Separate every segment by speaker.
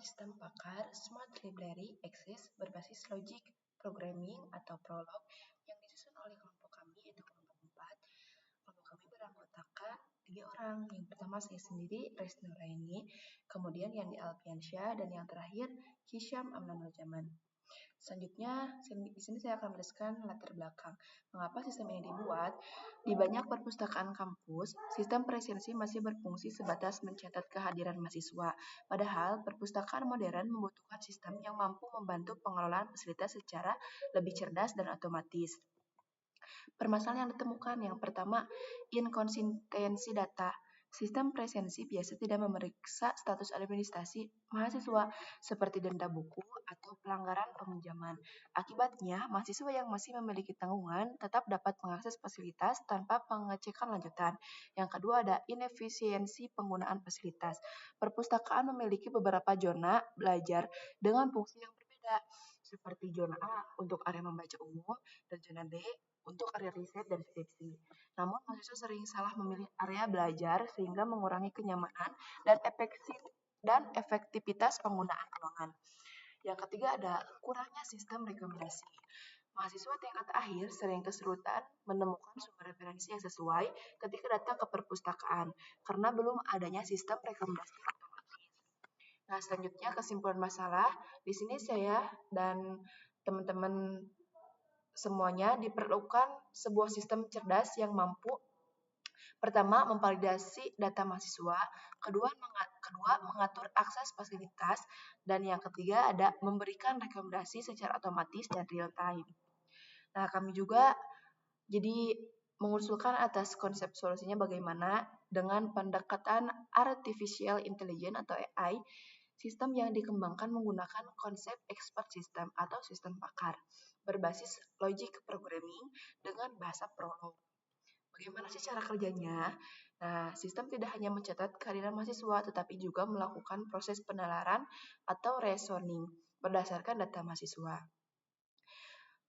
Speaker 1: sistem pakar Smart Library Access berbasis Logic Programming atau Prolog yang disusun oleh kelompok kami, yaitu kelompok 4. Kelompok kami beranggotakan 3 orang. Yang pertama saya sendiri, Resty Nuraini, kemudian Yani Alfiansyah, dan yang terakhir Hisham Amnanul Jaman. Selanjutnya, di sini saya akan menjelaskan latar belakang mengapa sistem ini dibuat. Di banyak perpustakaan kampus, sistem presensi masih berfungsi sebatas mencatat kehadiran mahasiswa. Padahal, perpustakaan modern membutuhkan sistem yang mampu membantu pengelolaan fasilitas secara lebih cerdas dan otomatis. Permasalahan yang ditemukan yang pertama, inkonsistensi data. Sistem presensi biasa tidak memeriksa status administrasi mahasiswa seperti denda buku atau pelanggaran peminjaman. Akibatnya, mahasiswa yang masih memiliki tanggungan tetap dapat mengakses fasilitas tanpa pengecekan lanjutan. Yang kedua ada inefisiensi penggunaan fasilitas. Perpustakaan memiliki beberapa zona belajar dengan fungsi yang berbeda, seperti zona A untuk area membaca umum dan zona B untuk area riset dan skripsi. Namun, mahasiswa sering salah memilih area belajar sehingga mengurangi kenyamanan dan efektivitas penggunaan ruangan. Yang ketiga ada kurangnya sistem rekomendasi. Mahasiswa tingkat akhir sering kesulitan menemukan sumber referensi yang sesuai ketika datang ke perpustakaan karena belum adanya sistem rekomendasi otomatis. Nah, selanjutnya kesimpulan masalah. Di sini saya dan teman-teman semuanya diperlukan sebuah sistem cerdas yang mampu pertama memvalidasi data mahasiswa, kedua mengatur akses fasilitas, dan yang ketiga ada memberikan rekomendasi secara otomatis dan real time. Nah, kami juga jadi mengusulkan atas konsep solusinya bagaimana dengan pendekatan artificial intelligence atau AI, sistem yang dikembangkan menggunakan konsep expert system atau sistem pakar berbasis logic programming dengan bahasa Prolog. Bagaimana sih cara kerjanya? Nah, sistem tidak hanya mencatat kehadiran mahasiswa, tetapi juga melakukan proses penalaran atau reasoning berdasarkan data mahasiswa.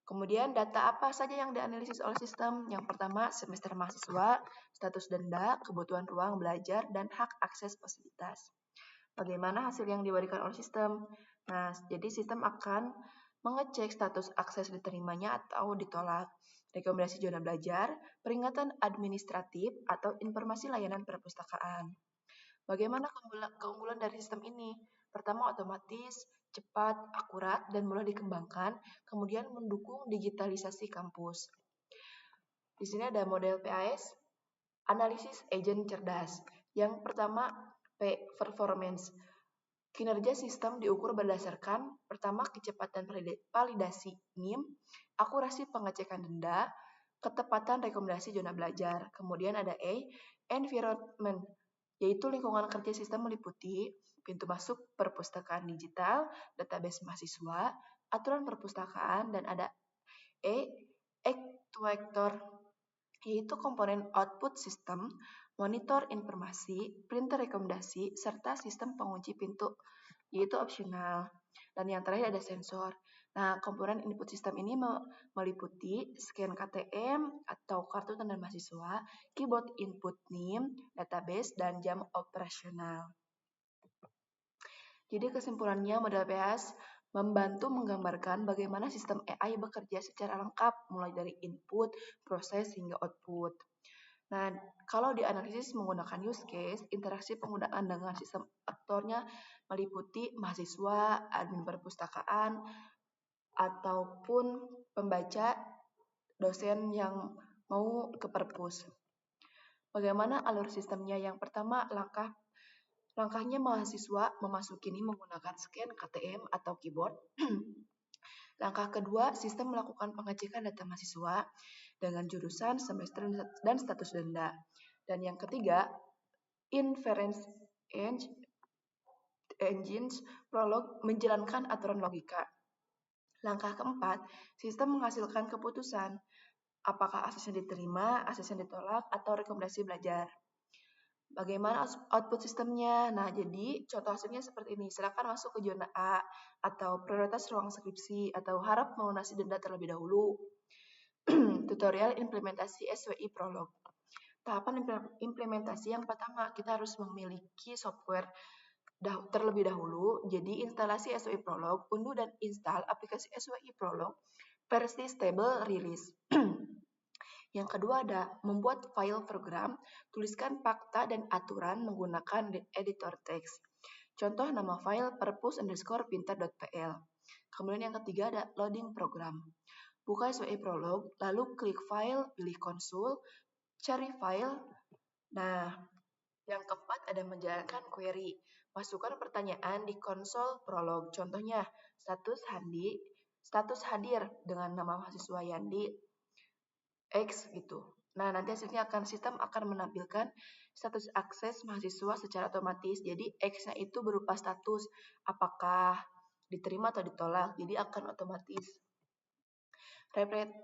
Speaker 1: Kemudian data apa saja yang dianalisis oleh sistem? Yang pertama, semester mahasiswa, status denda, kebutuhan ruang belajar, dan hak akses fasilitas. Bagaimana hasil yang diberikan oleh sistem? Nah, jadi sistem akan mengecek status akses diterimanya atau ditolak, rekomendasi zona belajar, peringatan administratif, atau informasi layanan perpustakaan. Bagaimana keunggulan dari sistem ini? Pertama, otomatis, cepat, akurat, dan mudah dikembangkan, kemudian mendukung digitalisasi kampus. Di sini ada model PAS, analisis agent cerdas. Yang pertama, performance. Kinerja sistem diukur berdasarkan pertama kecepatan validasi NIM, akurasi pengecekan denda, ketepatan rekomendasi zona belajar. Kemudian ada environment, yaitu lingkungan kerja sistem meliputi pintu masuk perpustakaan digital, database mahasiswa, aturan perpustakaan, dan ada actuator, yaitu komponen output sistem, monitor informasi, printer rekomendasi, serta sistem pengunci pintu, yaitu opsional. Dan yang terakhir ada sensor. Nah, komponen input sistem ini meliputi scan KTM atau kartu tanda mahasiswa, keyboard input NIM, database, dan jam operasional. Jadi kesimpulannya model PAS membantu menggambarkan bagaimana sistem AI bekerja secara lengkap, mulai dari input, proses, hingga output. Nah, kalau dianalisis menggunakan use case, interaksi penggunaan dengan sistem aktornya meliputi mahasiswa, admin perpustakaan, ataupun pembaca, dosen yang mau ke perpus. Bagaimana alur sistemnya? Yang pertama, langkahnya mahasiswa memasuki ini menggunakan scan KTM atau keyboard. Langkah kedua, sistem melakukan pengecekan data mahasiswa dengan jurusan, semester, dan status denda. Dan yang ketiga, inference engines Prolog menjalankan aturan logika. Langkah keempat, sistem menghasilkan keputusan. Apakah aksesnya diterima, aksesnya ditolak, atau rekomendasi belajar. Bagaimana output sistemnya? Nah, jadi contoh hasilnya seperti ini. Silakan masuk ke zona A, atau prioritas ruang skripsi, atau harap melunasi denda terlebih dahulu. Tutorial implementasi SWI Prolog. Tahapan implementasi yang pertama, kita harus memiliki software terlebih dahulu. Jadi instalasi SOI Prolog, unduh dan install aplikasi SOI Prolog versi stable release. Yang kedua ada membuat file program, tuliskan fakta dan aturan menggunakan editor teks. Contoh nama file perpus_pintar.pl. Kemudian yang ketiga ada loading program. Buka SOI Prolog, lalu klik file, pilih konsul, cari file. Nah, yang keempat ada menjalankan query. Masukkan pertanyaan di konsol Prolog. Contohnya, status hadir dengan nama mahasiswa Yandi X gitu. Nah, nanti hasilnya sistem akan menampilkan status akses mahasiswa secara otomatis. Jadi, X-nya itu berupa status apakah diterima atau ditolak. Jadi, akan otomatis.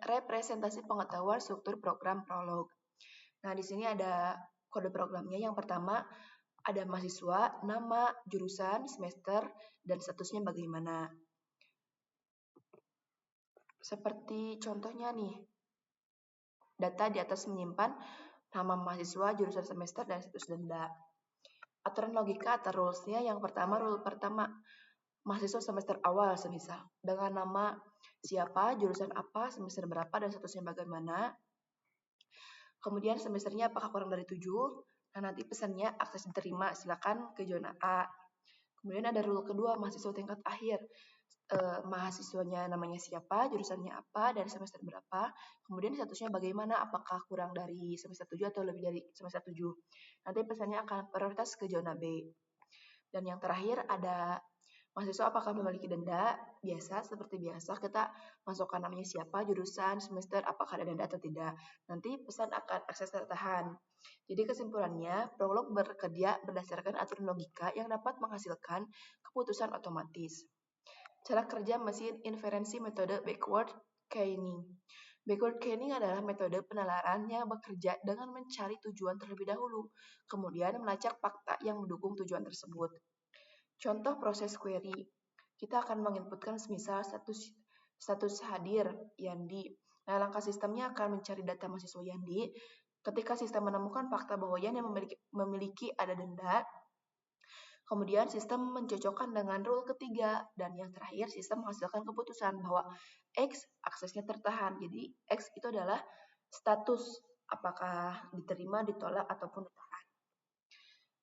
Speaker 1: Representasi pengetahuan struktur program Prolog. Nah, di sini ada kode programnya. Yang pertama, ada mahasiswa, nama, jurusan, semester, dan statusnya bagaimana. Seperti contohnya nih, data di atas menyimpan nama mahasiswa, jurusan semester, dan status denda. Aturan logika atau rules-nya yang pertama, rule pertama, mahasiswa semester awal semisal, dengan nama siapa, jurusan apa, semester berapa, dan statusnya bagaimana. Kemudian semesternya apakah kurang dari 7, nah nanti pesannya akses diterima, silakan ke zona A. Kemudian ada rule kedua, mahasiswa tingkat akhir. Mahasiswanya namanya siapa, jurusannya apa, dan semester berapa. Kemudian statusnya bagaimana, apakah kurang dari semester 7 atau lebih dari semester 7. Nanti pesannya akan prioritas ke zona B. Dan yang terakhir ada mahasiswa apakah memiliki denda. Seperti biasa kita masukkan namanya siapa, jurusan, semester, apakah ada denda atau tidak. Nanti pesan akan akses tertahan. Jadi kesimpulannya, Prolog bekerja berdasarkan aturan logika yang dapat menghasilkan keputusan otomatis. Cara kerja mesin inferensi metode backward chaining. Backward chaining adalah metode penalaran yang bekerja dengan mencari tujuan terlebih dahulu, kemudian melacak fakta yang mendukung tujuan tersebut. Contoh proses query. Kita akan menginputkan semisal status hadir Yandi. Nah, langkah sistemnya akan mencari data mahasiswa Yandi. Ketika sistem menemukan fakta bahwa Yandi memiliki ada denda, kemudian sistem mencocokkan dengan rule ketiga, dan yang terakhir sistem menghasilkan keputusan bahwa X aksesnya tertahan. Jadi X itu adalah status apakah diterima, ditolak, ataupun ditahan.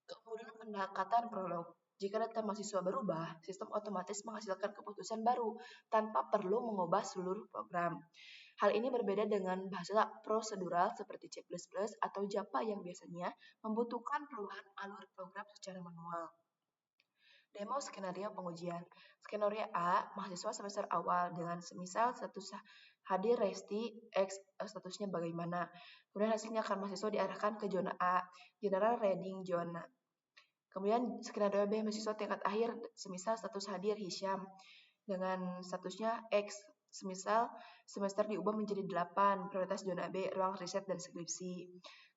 Speaker 1: Kemudian pendekatan Prolog. Jika data mahasiswa berubah, sistem otomatis menghasilkan keputusan baru tanpa perlu mengubah seluruh program. Hal ini berbeda dengan bahasa prosedural seperti C++ atau Java yang biasanya membutuhkan perubahan alur program secara manual. Demo skenario pengujian. Skenario A, mahasiswa semester awal dengan semisal status hadir Resti X, statusnya bagaimana. Kemudian hasilnya akan mahasiswa diarahkan ke zona A, General Reading Zona. Kemudian skenario B, mahasiswa tingkat akhir semisal status hadir Hisham dengan statusnya X, semisal semester diubah menjadi 8, prioritas zona B, ruang riset dan skripsi.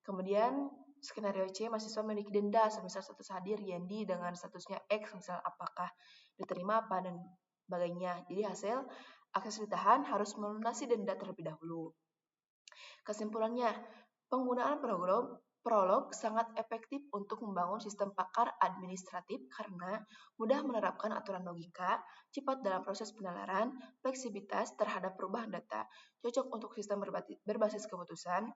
Speaker 1: Kemudian skenario C, mahasiswa memiliki denda semisal status hadir Yendi dengan statusnya X, misal apakah diterima apa dan sebagainya. Jadi hasil akses ditahan harus melunasi denda terlebih dahulu. Kesimpulannya, penggunaan Prolog sangat efektif untuk membangun sistem pakar administratif karena mudah menerapkan aturan logika, cepat dalam proses penalaran, fleksibilitas terhadap perubahan data, cocok untuk sistem berbasis keputusan.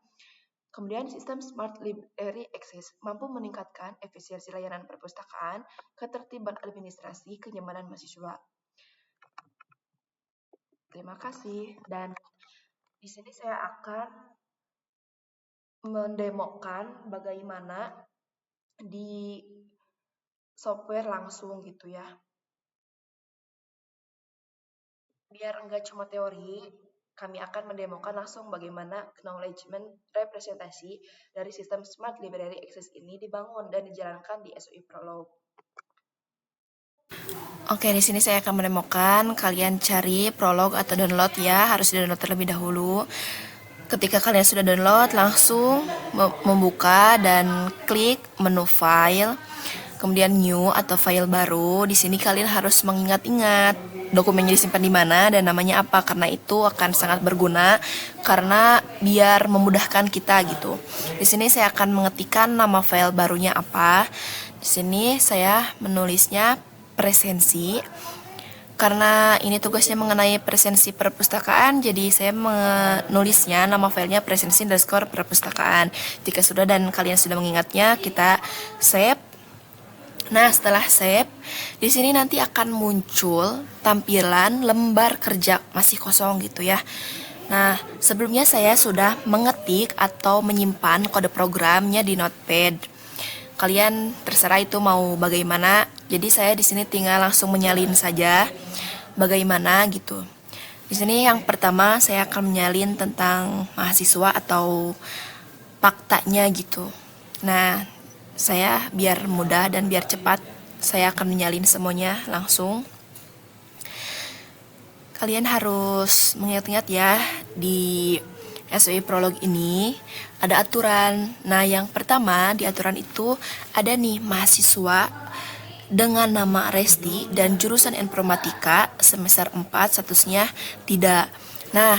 Speaker 1: Kemudian sistem Smart Library Access mampu meningkatkan efisiensi layanan perpustakaan, ketertiban administrasi, kenyamanan mahasiswa. Terima kasih, dan di sini saya akan mendemokan bagaimana di software langsung gitu ya. Biar enggak cuma teori, kami akan mendemokan langsung bagaimana acknowledgement representasi dari sistem Smart Library Access ini dibangun dan dijalankan di SOI Prolog.
Speaker 2: Oke, di sini saya akan mendemokan. Kalian cari Prolog atau download ya, harus di-download terlebih dahulu. Ketika kalian sudah download, langsung membuka dan klik menu file, kemudian new atau file baru. Di sini kalian harus mengingat-ingat dokumennya disimpan di mana dan namanya apa, karena itu akan sangat berguna karena biar memudahkan kita gitu. Di sini saya akan mengetikkan nama file barunya apa Di sini saya menulisnya presensi. Karena ini tugasnya mengenai presensi perpustakaan, jadi saya menulisnya nama filenya presensi_perpustakaan. Jika sudah dan kalian sudah mengingatnya, kita save. Nah, setelah save, di sini nanti akan muncul tampilan lembar kerja masih kosong gitu ya. Nah, sebelumnya saya sudah mengetik atau menyimpan kode programnya di Notepad. Kalian terserah itu mau bagaimana. Jadi saya di sini tinggal langsung menyalin saja bagaimana gitu. Di sini yang pertama saya akan menyalin tentang mahasiswa atau faktanya gitu. Nah, saya biar mudah dan biar cepat, saya akan menyalin semuanya langsung. Kalian harus mengingat-ingat ya, di SWI Prolog ini ada aturan. Nah, yang pertama di aturan itu ada nih mahasiswa dengan nama Resti dan jurusan informatika semester 4 statusnya tidak. Nah,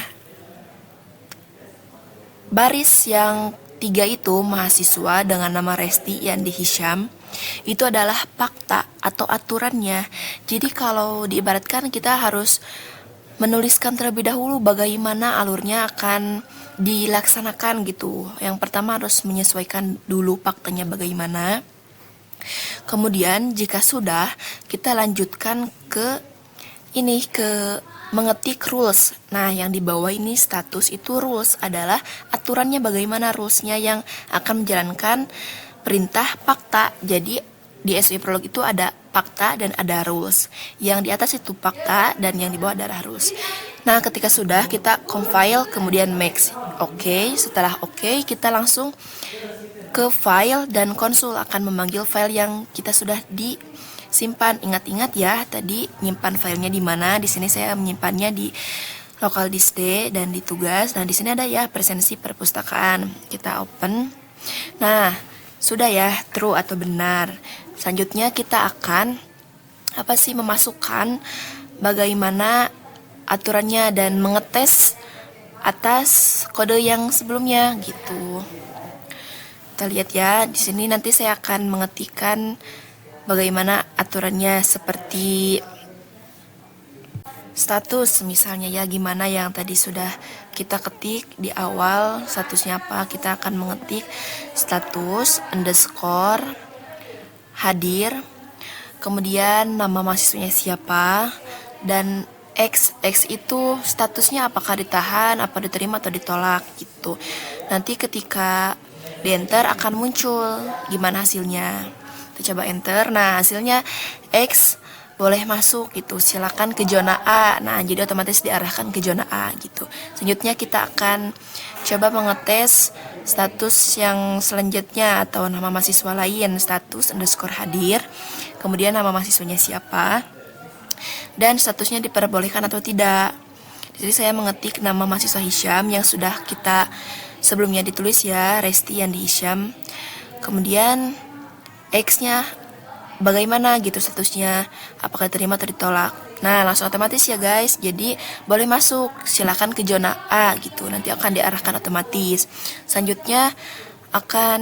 Speaker 2: baris yang 3 itu mahasiswa dengan nama Resti Yandi Hisham itu adalah fakta atau aturannya. Jadi kalau diibaratkan kita harus menuliskan terlebih dahulu bagaimana alurnya akan dilaksanakan gitu. Yang pertama harus menyesuaikan dulu faktanya bagaimana. Kemudian jika sudah, kita lanjutkan ke mengetik rules. Nah, yang di bawah ini status itu rules adalah aturannya bagaimana rulesnya yang akan menjalankan perintah fakta. Jadi di SWI Prolog itu ada fakta dan ada rules. Yang di atas itu fakta dan yang di bawah adalah rules. Nah, ketika sudah kita compile kemudian max. Oke, setelah oke, kita langsung ke file dan konsul akan memanggil file yang kita sudah disimpan. Ingat-ingat ya, tadi nyimpan filenya di mana? Di sini saya menyimpannya di local disk D dan di tugas. Nah, di sini ada ya presensi perpustakaan. Kita open. Nah, sudah ya, true atau benar. Selanjutnya kita akan memasukkan bagaimana aturannya dan mengetes atas kode yang sebelumnya gitu. Kita lihat ya, di sini nanti saya akan mengetikkan bagaimana aturannya seperti status misalnya ya, gimana yang tadi sudah kita ketik di awal statusnya apa. Kita akan mengetik status underscore hadir, kemudian nama mahasiswanya siapa, dan X itu statusnya apakah ditahan, apa diterima atau ditolak gitu. Nanti ketika di enter akan muncul gimana hasilnya. Kita coba enter. Nah, hasilnya X boleh masuk gitu. Silakan ke zona A. Nah, jadi otomatis diarahkan ke zona A gitu. Selanjutnya kita akan coba mengetes status yang selanjutnya atau nama mahasiswa lain, status underscore hadir. Kemudian nama mahasiswanya siapa dan statusnya diperbolehkan atau tidak. Jadi saya mengetik nama mahasiswa Hisham yang sudah kita sebelumnya ditulis ya, Resti Yandi Hisham. Kemudian X-nya bagaimana gitu statusnya, apakah diterima atau ditolak. Nah, langsung otomatis ya guys. Jadi boleh masuk, silakan ke zona A gitu. Nanti akan diarahkan otomatis. Selanjutnya akan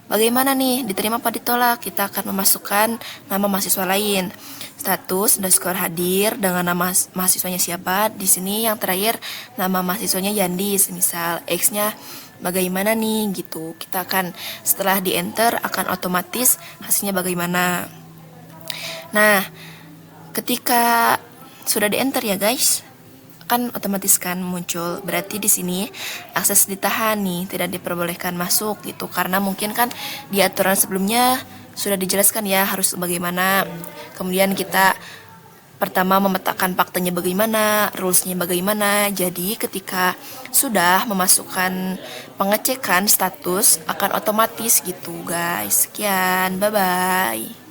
Speaker 2: bagaimana nih, diterima apa ditolak. Kita akan memasukkan nama mahasiswa lain. Status underscore hadir dengan nama mahasiswanya siapa. Di sini yang terakhir nama mahasiswanya Yandi, misal X-nya bagaimana nih gitu. Kita akan setelah di enter akan otomatis hasilnya bagaimana. Nah, ketika sudah di enter ya guys, kan otomatis kan muncul. Berarti di sini akses ditahan nih, tidak diperbolehkan masuk gitu. Karena mungkin kan di aturan sebelumnya sudah dijelaskan ya harus bagaimana. Kemudian kita pertama memetakan faktanya bagaimana, rulesnya bagaimana. Jadi ketika sudah memasukkan pengecekan status akan otomatis gitu guys. Sekian, bye bye.